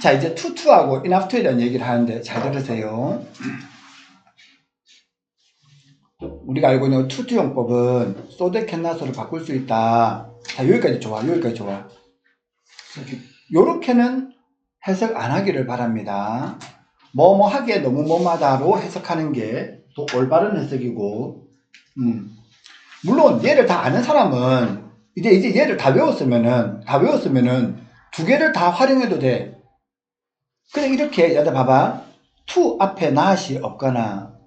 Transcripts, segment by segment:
자, 이제 to하고 enough to에 대한 얘기를 하는데 잘 들으세요. 우리가 알고 있는 to 용법은 so that can not으로 바꿀 수 있다. 자, 여기까지 좋아. 여기까지 좋아. 요렇게는 해석 안 하기를 바랍니다. 뭐뭐 하기에 너무 뭐마다로 해석하는 게 또 올바른 해석이고, 물론 얘를 다 아는 사람은 이제 얘를 다 외웠으면은 두 개를 다 활용해도 돼. 그래, 이렇게 여기다 봐봐. to 앞에 not이 없거나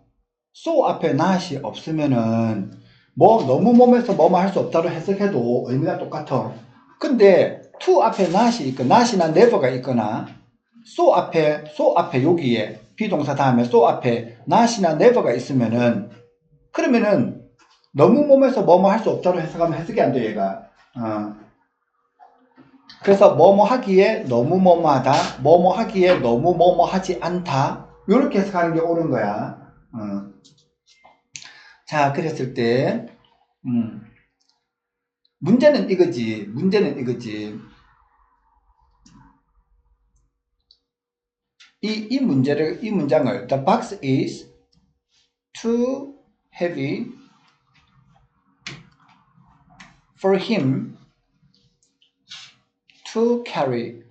so 앞에 not이 없으면은 뭐 너무 몸에서 뭐뭐 할 수 없다로 해석해도 의미가 똑같아. 근데 to 앞에 not이 있거나 not이나 never가 있거나 so 앞에 여기에 비동사 다음에 so 앞에 not이나 never가 있으면은 그러면은 너무 몸에서 뭐뭐 할 수 없다로 해석하면 해석이 안 돼, 얘가. 그래서 뭐뭐 하기에 너무 뭐뭐 하다, 뭐뭐 하기에 너무 뭐뭐 하지 않다, 요렇게 해석하는 게 옳은 거야. 자, 그랬을 때 문제는 이거지. 이 문장을 the box is too heavy for him to carry.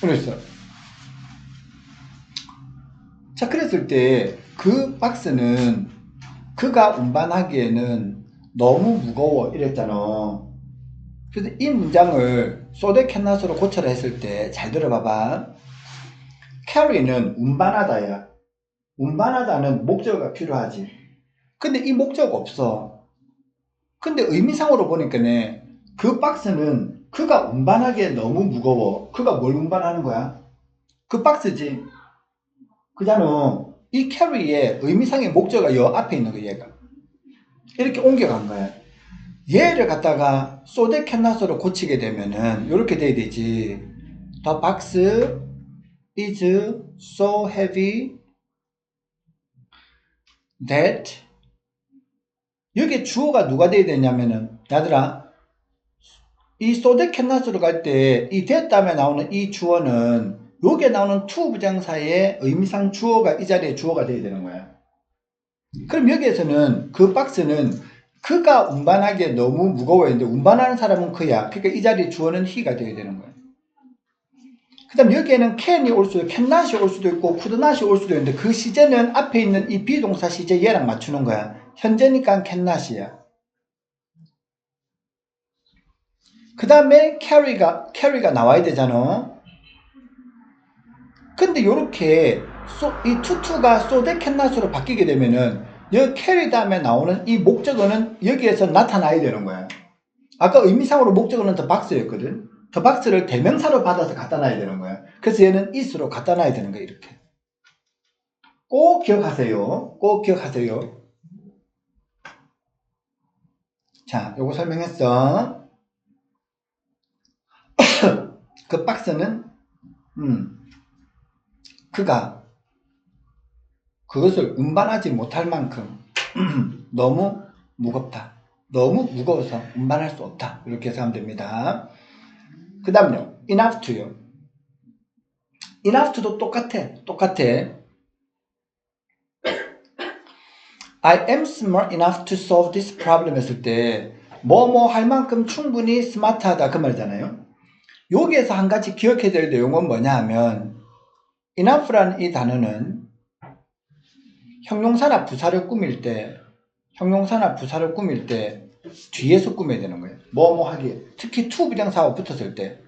그랬어. 자, 그랬을 때 그 박스는 그가 운반하기에는 너무 무거워 이랬잖아. 그래서 이 문장을 so that can not으로 고쳐라 했을 때 잘 들어봐봐. carry는 운반하다야. 운반하다는 목적어가 필요하지. 근데 이 목적 없어. 근데 의미상으로 보니까네 그 박스는 그가 운반하기에 너무 무거워. 그가 뭘 운반하는 거야? 그 박스지. 그잖아. 이 carry의 의미상의 목적어가 여 앞에 있는 거야, 얘가. 이렇게 옮겨간 거야. 얘를 갖다가 so that can not으로 고치게 되면은 이렇게 돼야 되지. The box is so heavy that 여기에 주어가 누가 돼야 되냐면은 얘들아, 이 so that can not으로 갈 때 이 that 다음에 나오는 이 주어는 여기에 나오는 to 부정사의 의미상 주어가 이 자리에 주어가 돼야 되는 거야. 그럼 여기에서는 그 박스는 그가 운반하기에 너무 무거워했는데 운반하는 사람은 그야. 그러니까 이 자리에 주어는 he가 돼야 되는 거야. 그 다음 여기에는 can이 올 수도 있고 cannot이 올 수도 있고 could not이 올 수도 있는데 그 시제는 앞에 있는 이 비동사 시제 얘랑 맞추는 거야. 현재니까 cannot이야. 그 다음에 carry가 나와야 되잖아. 근데 요렇게 이 to가 so that cannot으로 바뀌게 되면은 여기 carry 다음에 나오는 이 목적어는 여기에서 나타나야 되는 거야. 아까 의미상으로 목적어는 the box였거든. the box를 대명사로 받아서 갖다 놔야 되는 거야. 그래서 얘는 is로 갖다 놔야 되는 거야, 이렇게. 꼭 기억하세요. 자, 요거 설명했어. 그 박스는 그가 그것을 운반하지 못할 만큼 너무 무겁다. 너무 무거워서 운반할 수 없다. 이렇게 해서 하면 됩니다. 그 다음요. enough to요. enough to도 똑같아. I am smart enough to solve this problem 했을 때 뭐뭐 할 만큼 충분히 스마트하다 그 말이잖아요. 여기에서 한 가지 기억해야 될 내용은 뭐냐 하면 enough라는 이 단어는 형용사나 부사를 꾸밀 때 뒤에서 꾸며야 되는 거예요. 뭐뭐 하기에. 특히 to 부정사가 붙었을 때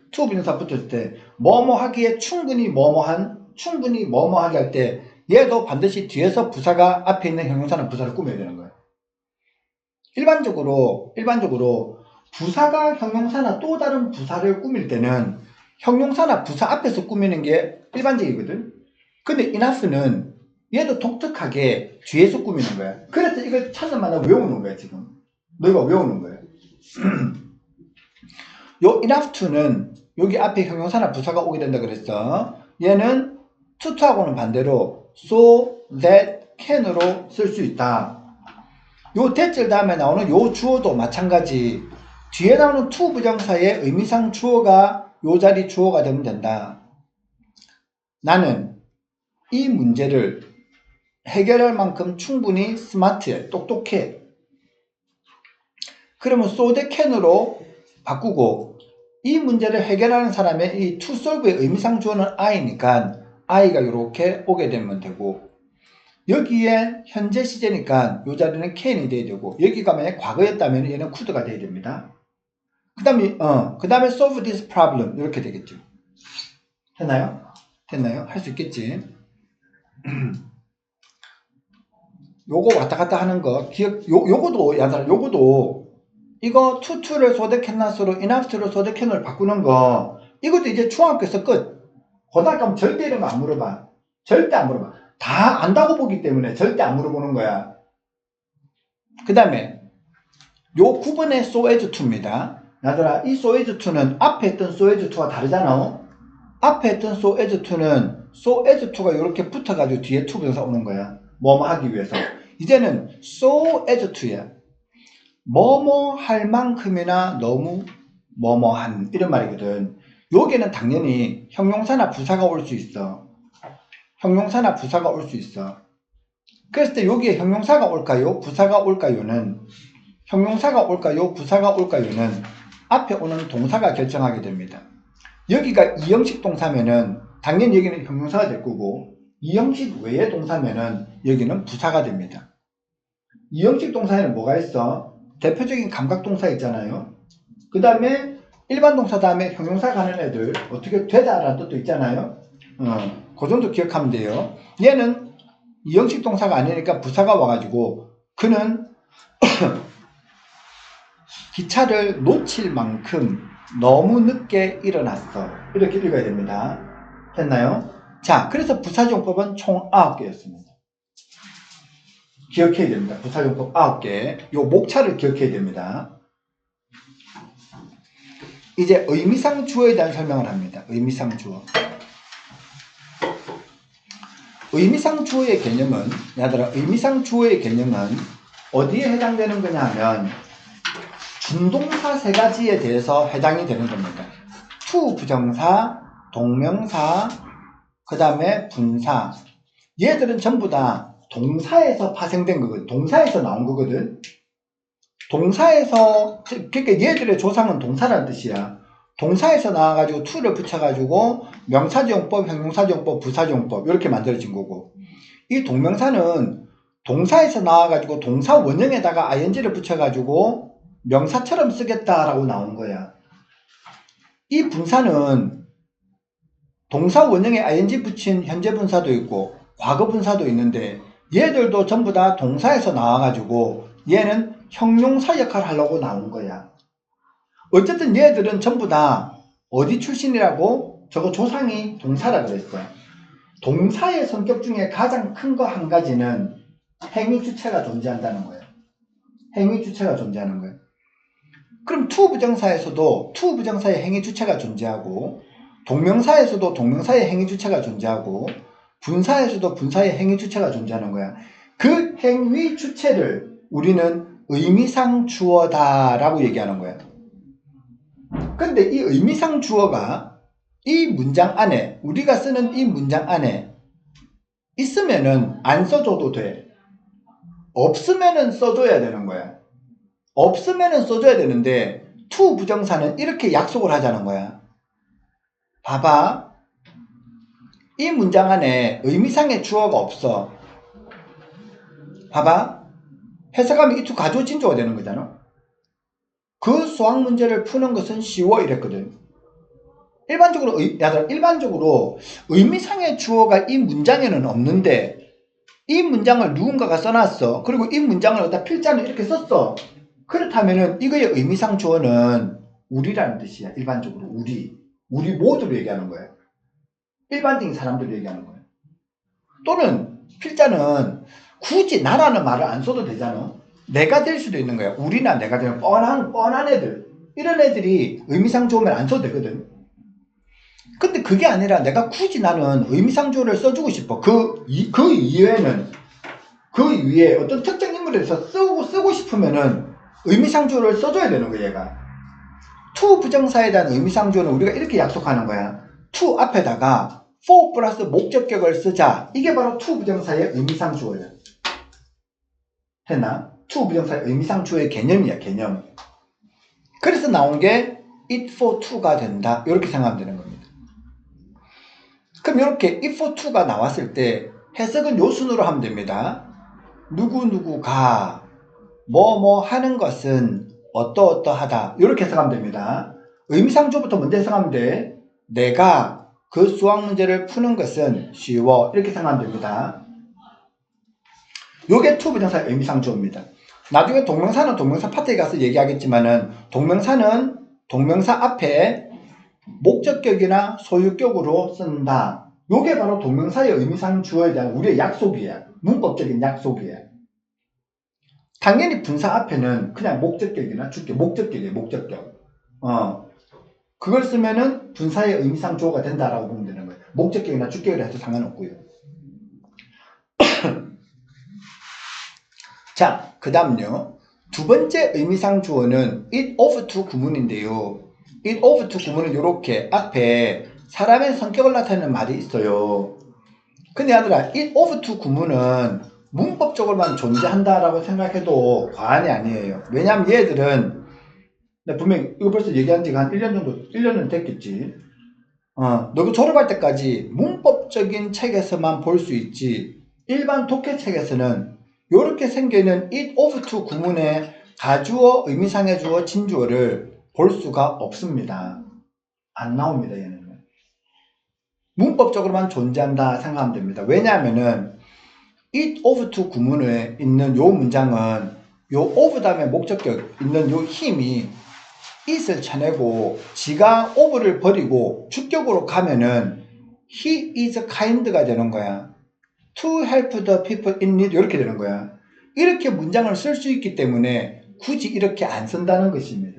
뭐뭐 하기에 충분히 뭐뭐하게 할 때 얘도 반드시 뒤에서 부사가 앞에 있는 형용사나 부사를 꾸며야 되는 거예요. 일반적으로 부사가 형용사나 또 다른 부사를 꾸밀 때는 형용사나 부사 앞에서 꾸미는 게 일반적이거든. 근데 enough는 얘도 독특하게 뒤에서 꾸미는 거야. 그래서 이걸 찾는마다 외우는 거야, 지금. 너희가 외우는 거야. 요 enough to는 여기 앞에 형용사나 부사가 오게 된다 그랬어. 얘는 to하고는 반대로 so that can으로 쓸 수 있다. 요 대절 다음에 나오는 요 주어도 마찬가지. 뒤에 나오는 to 부정사의 의미상 주어가 요 자리 주어가 되면 된다. 나는 이 문제를 해결할 만큼 충분히 스마트해, 똑똑해. 그러면 so they can으로 바꾸고 이 문제를 해결하는 사람의 이 to solve의 의미상 주어는 I니까 I가 이렇게 오게 되면 되고, 여기에 현재 시제니까 이 자리는 can이 돼야 되고, 여기가 만약 과거였다면 얘는 could가 돼야 됩니다. 그 다음에 solve this problem 이렇게 되겠죠. 됐나요? 됐나요? 할 수 있겠지. 요거 왔다 갔다 하는 거 요거도 야들아, 요거도 이거 투투를 소대캔낫으로 인합스로 소대캔을 바꾸는 거, 이것도 이제 중학교에서 끝. 고등학교 가면 절대 이런 거 안 물어봐. 절대 안 물어봐. 다 안다고 보기 때문에 절대 안 물어보는 거야. 그 다음에 요 9번의 so as to입니다. 야들아, 이 so as to는 앞에 했던 so as to와 다르잖아. 앞에 했던 so as to는 so as to가 이렇게 붙어가지고 뒤에 to 부정사 오는 거야. 뭐뭐 하기 위해서. 이제는 so as to야. 뭐뭐 할 만큼이나 너무 뭐뭐한, 이런 말이거든. 여기에는 당연히 형용사나 부사가 올 수 있어. 형용사나 부사가 올 수 있어. 그랬을 때 여기에 형용사가 올까요? 부사가 올까요?는 형용사가 올까요? 부사가 올까요?는 앞에 오는 동사가 결정하게 됩니다. 여기가 이형식 동사면은 당연히 여기는 형용사가 될 거고, 이형식 외의 동사면은 여기는 부사가 됩니다. 이형식 동사에는 뭐가 있어? 대표적인 감각동사 있잖아요. 그 다음에 일반 동사 다음에 형용사 가는 애들 어떻게 되다라는 뜻도 있잖아요. 그 정도 기억하면 돼요. 얘는 이형식 동사가 아니니까 부사가 와가지고 그는 기차를 놓칠 만큼 너무 늦게 일어났어. 이렇게 읽어야 됩니다. 됐나요? 자, 그래서 부사용법은 총 9개였습니다. 기억해야 됩니다. 부사용법 9개. 요 목차를 기억해야 됩니다. 이제 의미상 주어에 대한 설명을 합니다. 의미상 주어. 의미상 주어의 개념은, 얘들아, 의미상 주어의 개념은 어디에 해당되는 거냐 하면 준동사 3가지에 대해서 해당이 되는 겁니다. to 부정사, 동명사, 그 다음에 분사. 얘들은 전부 다 동사에서 파생된 거거든. 동사에서 나온 거거든. 동사에서, 그러니까 얘들의 조상은 동사라는 뜻이야. 동사에서 나와가지고 to를 붙여가지고 명사지용법, 형용사지용법, 부사지용법 이렇게 만들어진 거고, 이 동명사는 동사에서 나와가지고 동사 원형에다가 ing를 붙여가지고 명사처럼 쓰겠다라고 나온 거야. 이 분사는 동사 원형에 ing 붙인 현재 분사도 있고 과거 분사도 있는데, 얘들도 전부 다 동사에서 나와가지고 얘는 형용사 역할을 하려고 나온 거야. 어쨌든 얘들은 전부 다 어디 출신이라고? 저거 조상이 동사라 그랬어. 동사의 성격 중에 가장 큰 거 한 가지는 행위 주체가 존재한다는 거예요. 행위 주체가 존재하는 거예요. 그럼 to 부정사에서도 to 부정사의 행위 주체가 존재하고, 동명사에서도 동명사의 행위 주체가 존재하고, 분사에서도 분사의 행위 주체가 존재하는 거야. 그 행위 주체를 우리는 의미상 주어다라고 얘기하는 거야. 근데 이 의미상 주어가 이 문장 안에, 우리가 쓰는 이 문장 안에 있으면은 안 써줘도 돼. 없으면은 써줘야 되는 거야. 없으면은 써줘야 되는데 to 부정사는 이렇게 약속을 하자는 거야. 봐봐. 이 문장 안에 의미상의 주어가 없어. 봐봐. 해석하면 이 to 가주어 진조가 되는 거잖아. 그 수학 문제를 푸는 것은 쉬워 이랬거든. 일반적으로 의미상의 주어가 이 문장에는 없는데 이 문장을 누군가가 써놨어. 그리고 이 문장을 갖다 필자는 이렇게 썼어. 그렇다면은 이거의 의미상 주어는 우리라는 뜻이야. 일반적으로 우리 모두를 얘기하는 거야. 일반적인 사람들을 얘기하는 거야. 또는 필자는 굳이 나라는 말을 안 써도 되잖아. 내가 될 수도 있는 거야. 우리나 내가 되면 뻔한 애들, 이런 애들이 의미상 주어면 안 써도 되거든. 근데 그게 아니라 내가 굳이 나는 의미상 주어를 써주고 싶어. 그 이외에는, 그 위에 어떤 특정 인물에 대해서 쓰고 싶으면은 의미상 주어를 써줘야 되는 거야, 얘가. to 부정사에 대한 의미상주어는 우리가 이렇게 약속하는 거야. to 앞에다가 for 플러스 목적격을 쓰자. 이게 바로 to 부정사의 의미상주어야. 했나? to 부정사의 의미상주어의 개념이야, 개념. 그래서 나온 게 it for to가 된다. 이렇게 생각하면 되는 겁니다. 그럼 이렇게 it for to가 나왔을 때 해석은 요 순으로 하면 됩니다. 누구누구가 뭐뭐 하는 것은 어떠어떠하다. 이렇게 해석하면 됩니다. 의미상주어부터 먼저 해석하면 돼. 내가 그 수학 문제를 푸는 것은 쉬워. 이렇게 생각하면 됩니다. 요게 to 부정사의 의미상주어입니다. 나중에 동명사는 동명사 파트에 가서 얘기하겠지만은 동명사는 동명사 앞에 목적격이나 소유격으로 쓴다. 요게 바로 동명사의 의미상주어에 대한 우리의 약속이야. 문법적인 약속이야. 당연히 분사 앞에는 그냥 목적격이나 주격, 목적격이에요. 목적격. 그걸 쓰면은 분사의 의미상주어가 된다라고 보면 되는 거예요. 목적격이나 주격이라 해도 상관없고요. 자, 그 다음요. 두 번째 의미상주어는 it of to 구문인데요. it of to 구문은 이렇게 앞에 사람의 성격을 나타내는 말이 있어요. 근데 아들아, it of to 구문은 문법적으로만 존재한다라고 생각해도 과언이 아니에요. 왜냐하면 얘들은 분명히 이거 벌써 얘기한 지가 한 1년 정도, 1년은 됐겠지. 너가 졸업할 때까지 문법적인 책에서만 볼 수 있지 일반 독해책에서는 이렇게 생겨있는 it of to 구문의 가주어, 의미상의 주어, 진주어를 볼 수가 없습니다. 안 나옵니다. 얘는 문법적으로만 존재한다 생각하면 됩니다. 왜냐하면은 it of to 구문에 있는 요 문장은 요 of 다음에 목적격 있는 요 힘이 it을 쳐내고 지가 of를 버리고 주격으로 가면은 he is kind가 되는 거야. to help the people in need 이렇게 되는 거야. 이렇게 문장을 쓸 수 있기 때문에 굳이 이렇게 안 쓴다는 것입니다.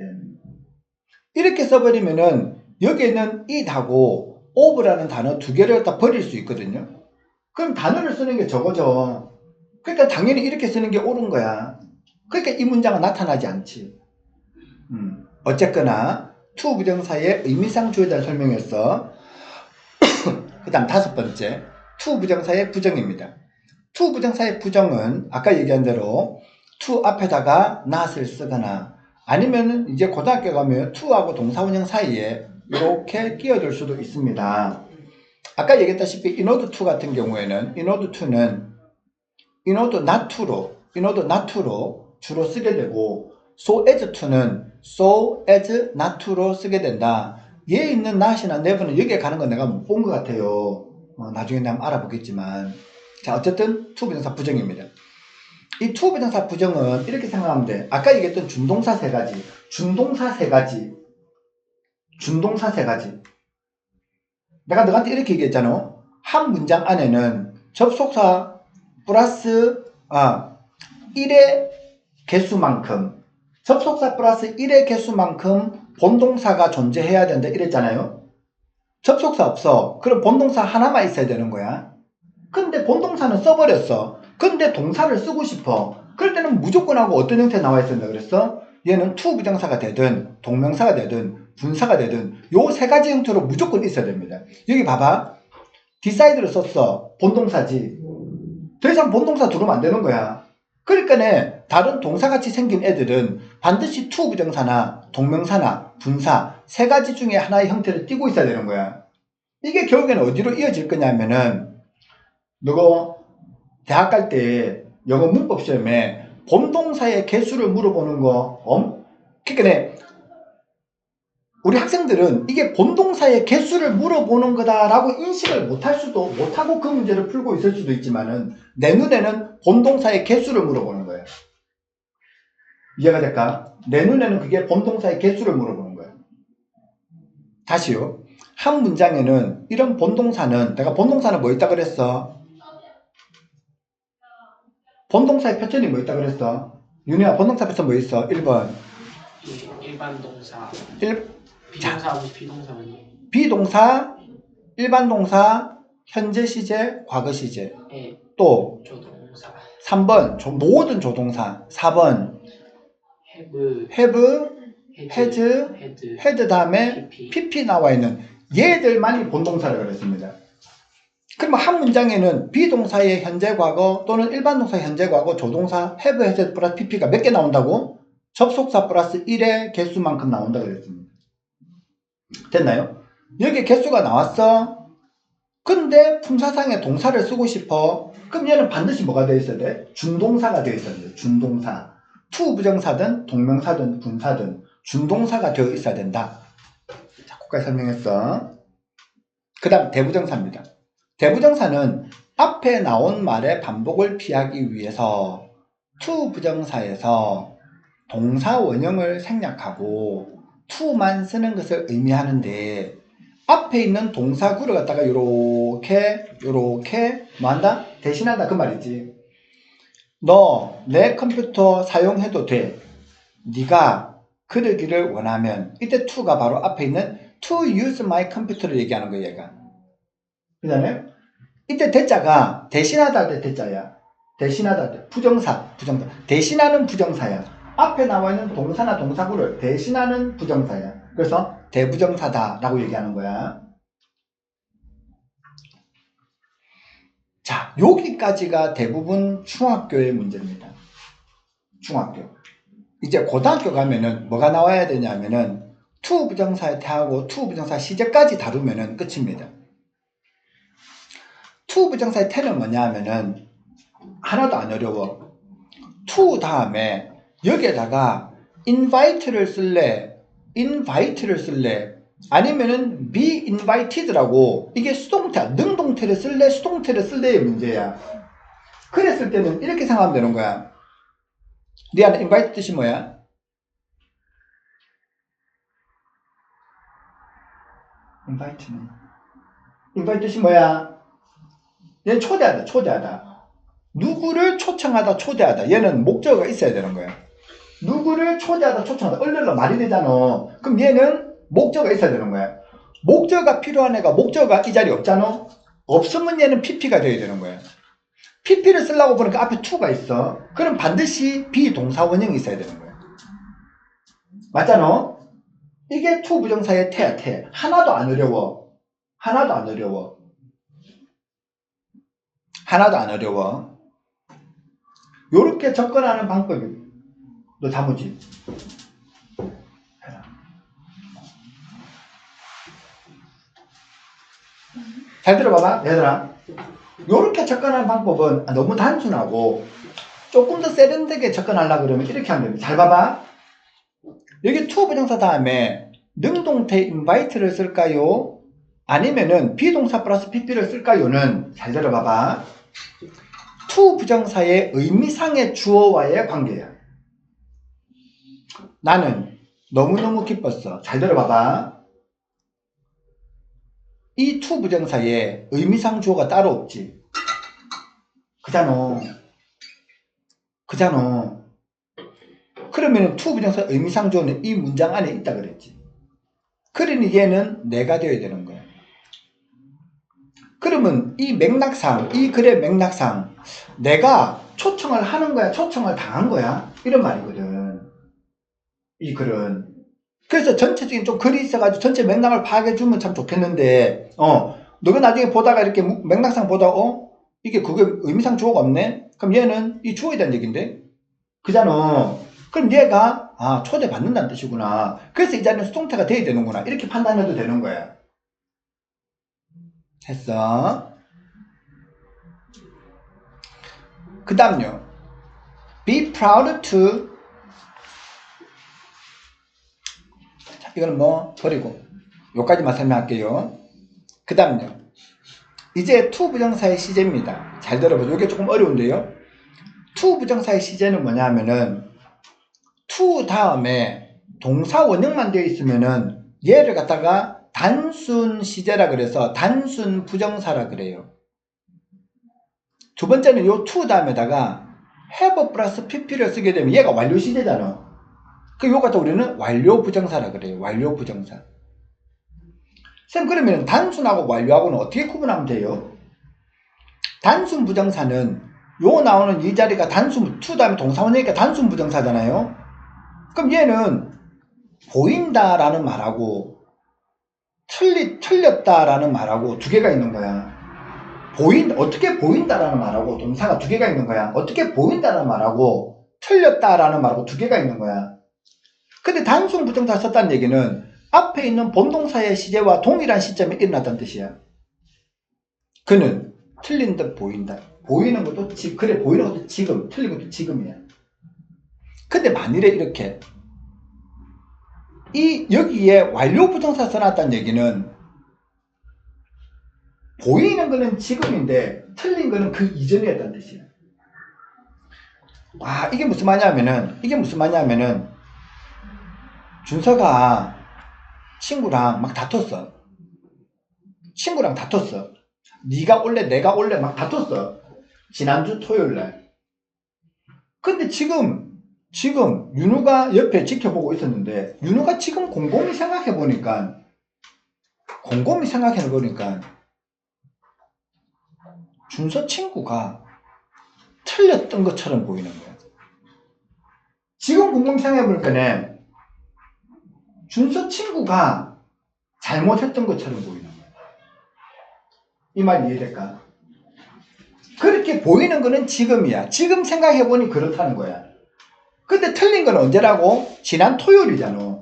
이렇게 써버리면은 여기에는 it하고 of라는 단어 두 개를 갖다 버릴 수 있거든요. 그럼 단어를 쓰는 게 적어져. 그러니까 당연히 이렇게 쓰는 게 옳은 거야. 그러니까 이 문장은 나타나지 않지. 어쨌거나 to 부정사의 의미상주어에 대한 설명했어. 그 다음 다섯 번째 to 부정사의 부정입니다. to 부정사의 부정은 아까 얘기한 대로 to 앞에다가 not을 쓰거나 아니면 이제 고등학교 가면 to하고 동사원형 사이에 이렇게 끼어들 수도 있습니다. 아까 얘기했다시피 inode to 같은 경우에는 inode to는 inode not to로 주로 쓰게 되고 so as to는 so as not to로 쓰게 된다. 얘에 있는 not이나 never는 여기에 가는 거 내가 못 본 것 같아요. 나중에 내가 알아보겠지만 자 어쨌든 to 부정사 부정입니다. 이 to 부정사 부정은 이렇게 생각하면 돼. 아까 얘기했던 준동사 세 가지 내가 너한테 이렇게 얘기했잖아. 한 문장 안에는 접속사 플러스 1의 개수만큼 접속사 플러스 1의 개수만큼 본동사가 존재해야 된다 이랬잖아요. 접속사 없어. 그럼 본동사 하나만 있어야 되는 거야. 근데 본동사는 써버렸어. 근데 동사를 쓰고 싶어. 그럴 때는 무조건 하고 어떤 형태 나와 있었나 그랬어? 얘는 to 부정사가 되든 동명사가 되든 분사가 되든 요 세 가지 형태로 무조건 있어야 됩니다. 여기 봐봐. decide를 썼어. 본동사지. 더 이상 본동사 들어오면 안 되는 거야. 그러니까 다른 동사같이 생긴 애들은 반드시 to 부정사나 동명사나 분사 세 가지 중에 하나의 형태를 띠고 있어야 되는 거야. 이게 결국에는 어디로 이어질 거냐면은 너가 대학 갈 때 영어 문법 시험에 본동사의 개수를 물어보는 거 그러니까 우리 학생들은 이게 본동사의 개수를 물어보는 거다라고 인식을 못하고 그 문제를 풀고 있을 수도 있지만은 내 눈에는 본동사의 개수를 물어보는 거예요. 이해가 될까? 내 눈에는 그게 본동사의 개수를 물어보는 거예요. 다시요. 한 문장에는 이런 본동사는 내가 본동사는 뭐 있다 그랬어? 본동사의 표현이 뭐 있다 그랬어? 윤희야 본동사 표현 뭐 있어? 1번 일반 동사 비동사하고 비동사만요. 비동사, 일반 동사, 현재 시제, 과거 시제. 네. 또 조동사. 3번 모든 조동사. 4번 have, has, had 다음에 pp 나와 있는 얘들만이 본동사라고 그랬습니다. 그러면 한 문장에는 비동사의 현재 과거 또는 일반 동사의 현재 과거 조동사 have, has 플러스 pp가 몇 개 나온다고? 접속사 플러스 1의 개수만큼 나온다고 그랬습니다. 됐나요? 여기 개수가 나왔어. 근데 품사상에 동사를 쓰고 싶어. 그럼 얘는 반드시 뭐가 되어 있어야 돼? 준동사가 되어 있어야 돼. 준동사. to 부정사든 동명사든 분사든 준동사가 되어 있어야 된다. 자, 거기까지 설명했어. 그 다음 대부정사입니다. 대부정사는 앞에 나온 말의 반복을 피하기 위해서 to 부정사에서 동사 원형을 생략하고 to만 쓰는 것을 의미하는데 앞에 있는 동사구를 갖다가 요렇게 뭐한다? 대신한다 그 말이지. 너 내 컴퓨터 사용해도 돼. 네가 그러기를 원하면 이때 to가 바로 앞에 있는 to use my computer를 얘기하는 거야 얘가. 그다음에 이때 대자가 대신하다 할 때 대자야. 대신하다 할 때 부정사. 대신하는 부정사야. 앞에 나와 있는 동사나 동사구를 대신하는 부정사야. 그래서 대부정사다라고 얘기하는 거야. 자, 여기까지가 대부분 중학교의 문제입니다. 중학교. 이제 고등학교 가면은 뭐가 나와야 되냐면은 to 부정사의 태하고 to 부정사 시제까지 다루면은 끝입니다. to 부정사의 태는 뭐냐 하면은 하나도 안 어려워. to 다음에 여기에다가 invite를 쓸래 아니면은 be invited라고 이게 수동태 능동태를 쓸래 수동태를 쓸래의 문제야. 그랬을 때는 이렇게 생각하면 되는 거야. 리안아, invite 뜻이 뭐야? invite 뜻이 뭐야? 얘는 초대하다. 누구를 초청하다, 초대하다. 얘는 목적어가 있어야 되는 거야. 누구를 초대하다, 초청하다. 얼른 말이 되잖아. 그럼 얘는 목적어가 있어야 되는 거야. 목적어가 필요한 애가 목적어가 이 자리에 없잖아. 없으면 얘는 pp가 돼야 되는 거야. pp를 쓰려고 보니까 앞에 to가 있어. 그럼 반드시 비동사 원형이 있어야 되는 거야. 맞잖아. 이게 to 부정사의 태야, 태. 하나도 안 어려워. 요렇게 접근하는 방법이 너 다무지? 해라. 잘 들어봐봐 얘들아. 요렇게 접근하는 방법은 너무 단순하고 조금 더 세련되게 접근하려고 그러면 이렇게 하면 됩니다. 잘 봐봐. 여기 to 부정사 다음에 능동태 invite를 쓸까요? 아니면은 비동사 플러스 pp를 쓸까요는 잘 들어봐봐. to 부정사의 의미상의 주어와의 관계야. 나는 너무너무 기뻤어. 잘 들어봐봐. 이 to 부정사에 의미상 주어가 따로 없지. 그잖아. 그러면 to 부정사 의미상 주어는 이 문장 안에 있다 그랬지. 그러니 얘는 내가 되어야 되는 거야. 그러면 이 맥락상, 이 글의 맥락상 내가 초청을 하는 거야, 초청을 당한 거야? 이런 말이거든. 이 글은. 그래서 전체적인 좀 글이 있어가지고 전체 맥락을 파악해주면 참 좋겠는데 너가 나중에 보다가 이렇게 맥락상 보다가 이게 그게 의미상 주어가 없네? 그럼 얘는 이 주어에 대한 얘기인데? 그잖아. 그럼 얘가 초대받는다는 뜻이구나. 그래서 이 자리는 수동태가 돼야 되는구나. 이렇게 판단해도 되는 거야. 했어. 그 다음요. be proud to. 자, 이거는 뭐 버리고 요까지만 설명할게요. 그 다음요. 이제 to 부정사의 시제입니다. 잘 들어보세요. 이게 조금 어려운데요. to 부정사의 시제는 뭐냐 하면은 to 다음에 동사 원형만 되어 있으면은 얘를 갖다가 단순 시제라 그래서 단순 부정사라 그래요. 두 번째는 요 to 다음에다가 have 플러스 pp를 쓰게 되면 얘가 완료 시제잖아. 요 갖다 우리는 완료 부정사라 그래요. 완료 부정사. 쌤, 그러면 단순하고 완료하고는 어떻게 구분하면 돼요? 단순 부정사는 요 나오는 이 자리가 단순 to 다음에 동사 원형이니까 단순 부정사잖아요. 그럼 얘는 보인다라는 말하고 틀렸다라는 말하고 두 개가 있는 거야. 어떻게 보인다라는 말하고 동사가 두 개가 있는 거야. 어떻게 보인다라는 말하고 틀렸다라는 말하고 두 개가 있는 거야. 근데 단순 부정사 썼다는 얘기는 앞에 있는 본동사의 시제와 동일한 시점에 일어났다는 뜻이야. 그는 틀린 듯 보인다. 보이는 것도 그래, 보이는 것도 지금, 틀린 것도 지금이야. 근데 만일에 이렇게 여기에 완료 부정사 써놨다는 얘기는 보이는 거는 지금인데 틀린 거는 그 이전이었다는 뜻이야. 이게 무슨 말이냐면은 준서가 친구랑 막 다퉜어. 네가 올래 내가 올래 막 다퉜어. 지난주 토요일날. 근데 지금 윤우가 옆에 지켜보고 있었는데 윤우가 지금 곰곰이 생각해보니까 준서 친구가 틀렸던 것처럼 보이는 거야. 지금 곰곰이 생각해보니까 준서 친구가 잘못했던 것처럼 보이는 거야. 이 말 이해될까? 그렇게 보이는 거는 지금이야. 지금 생각해보니 그렇다는 거야. 근데 틀린 건 언제라고? 지난 토요일이잖아.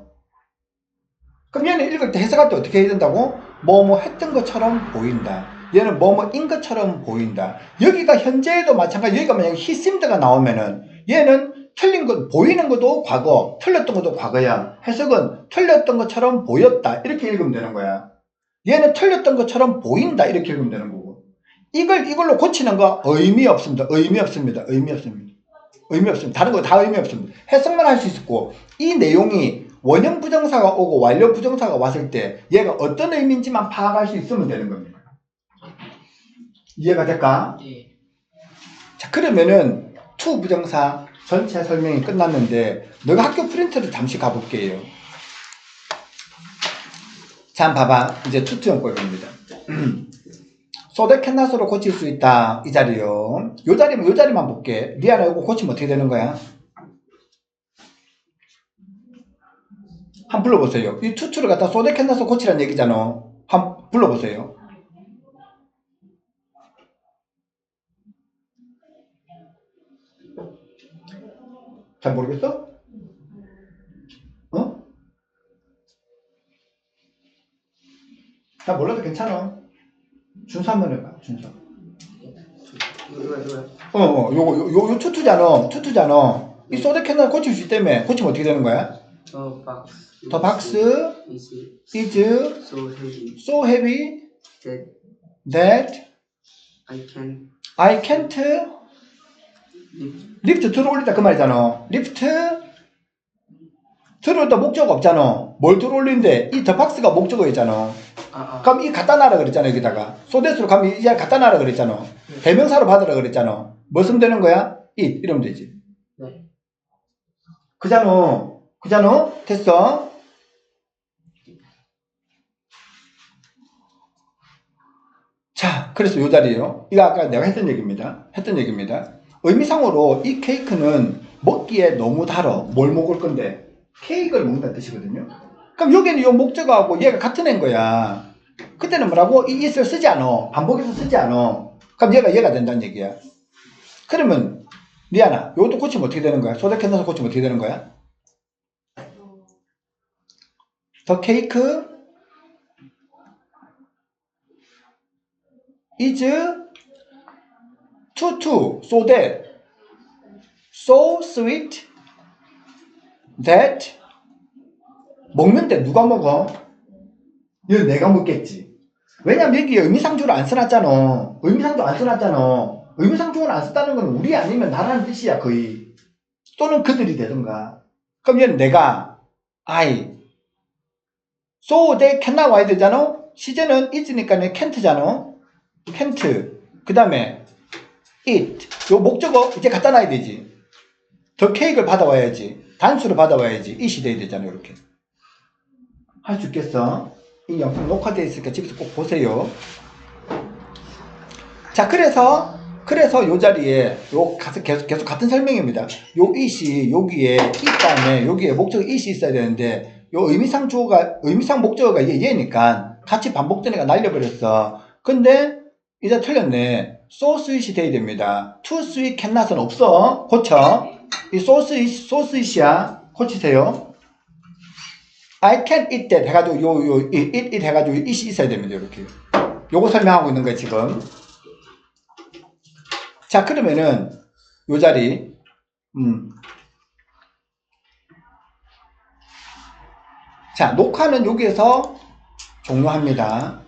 그럼 얘는 읽을 때 해석할 때 어떻게 해야 된다고? 뭐뭐 했던 것처럼 보인다. 얘는 뭐뭐인 것처럼 보인다. 여기가 현재에도 마찬가지. 여기가 만약에 히심드가 나오면은 얘는 틀린 것, 보이는 것도 과거, 틀렸던 것도 과거야. 해석은 틀렸던 것처럼 보였다. 이렇게 읽으면 되는 거야. 얘는 틀렸던 것처럼 보인다. 이렇게 읽으면 되는 거고. 이걸로 고치는 거 의미 없습니다. 다른 거 다 의미 없습니다. 해석만 할 수 있었고, 이 내용이 원형 부정사가 오고 완료 부정사가 왔을 때 얘가 어떤 의미인지만 파악할 수 있으면 되는 겁니다. 이해가 될까? 네. 자, 그러면은 to 부정사 전체 설명이 끝났는데 너가 학교 프린트를 잠시 가볼게요. 자, 봐봐. 이제 투투형법입니다. 소대 캔낫으로 고칠 수 있다. 이 자리요. 요 자리만 볼게. 리아나 이거 고치면 어떻게 되는 거야? 한번 불러보세요. 이 투투를 갖다 소대 캔낫으로 고치라는 얘기잖아. 한번 불러보세요. 잘 모르겠어? 어? 잘 몰라도 괜찮아. 준서 한번 해봐. 준서. 이거요? 요거 투투잖아. 이 소대 캔낫 고칠 수 있다며. 고치면 어떻게 되는 거야? The box is so heavy that I can't lift. 들어 올린다 그 말이잖아. lift 들어올다 목적어 없잖아. 뭘 들어 올린데 이 the box가 목적어였잖아. 그럼 이 갖다 놔라 그랬잖아. 여기다가 소대수로 가면 이 갖다 놔라 그랬잖아. 대명사로 받으라 그랬잖아. 뭐 쓰면 되는 거야? it 이러면 되지. 네. 그잖아. 됐어. 자, 그래서 요 자리에요. 이거 아까 내가 했던 얘기입니다. 의미상으로 이 케이크는 먹기에 너무 달어. 뭘 먹을 건데? 케이크를 먹는다는 뜻이거든요. 그럼 여기는 요 목적어하고 얘가 같은 애인 거야. 그때는 뭐라고? 이 it을 쓰지 않아. 반복해서 쓰지 않아. 그럼 얘가 된다는 얘기야. 그러면 리아나, 요것도 고치면 어떻게 되는 거야? 소대캔나서 고치면 어떻게 되는 거야? The cake is so that so sweet that 먹는데 누가 먹어? 이거 내가 먹겠지. 왜냐면 여기 의미상주를 안 써놨잖아. 의미상주를 안 썼다는 건 우리 아니면 나라는 뜻이야 거의. 또는 그들이 되든가. 그럼 얘는 내가 I so they cannot 와야 되잖아. 시제는 is니까 can't잖아. can't. 그 다음에 it. 요 목적어 이제 갖다 놔야 되지. 더 케이크를 받아와야지. 단수를 받아와야지. it이 돼야 되잖아. 이렇게. 할 수 있겠어? 이 영상 녹화되어 있으니까 집에서 꼭 보세요. 자, 그래서 요 자리에 계속 같은 설명입니다. 요 it이 여기에 it 다음에 여기에 목적어 it이 있어야 되는데 요 의미상 목적어가 얘니까 같이 반복되니까 날려버렸어. 근데 이제 틀렸네. so sweet이 돼야 됩니다. too sweet cannot은 없어. 고쳐. 이 so sweet이야. 고치세요. I can't eat that 해가지고 it 해가지고 it이 있어야 됩니다. 이렇게. 요거 설명하고 있는 거예요, 지금. 자, 그러면은 요 자리 자, 녹화는 여기에서 종료합니다.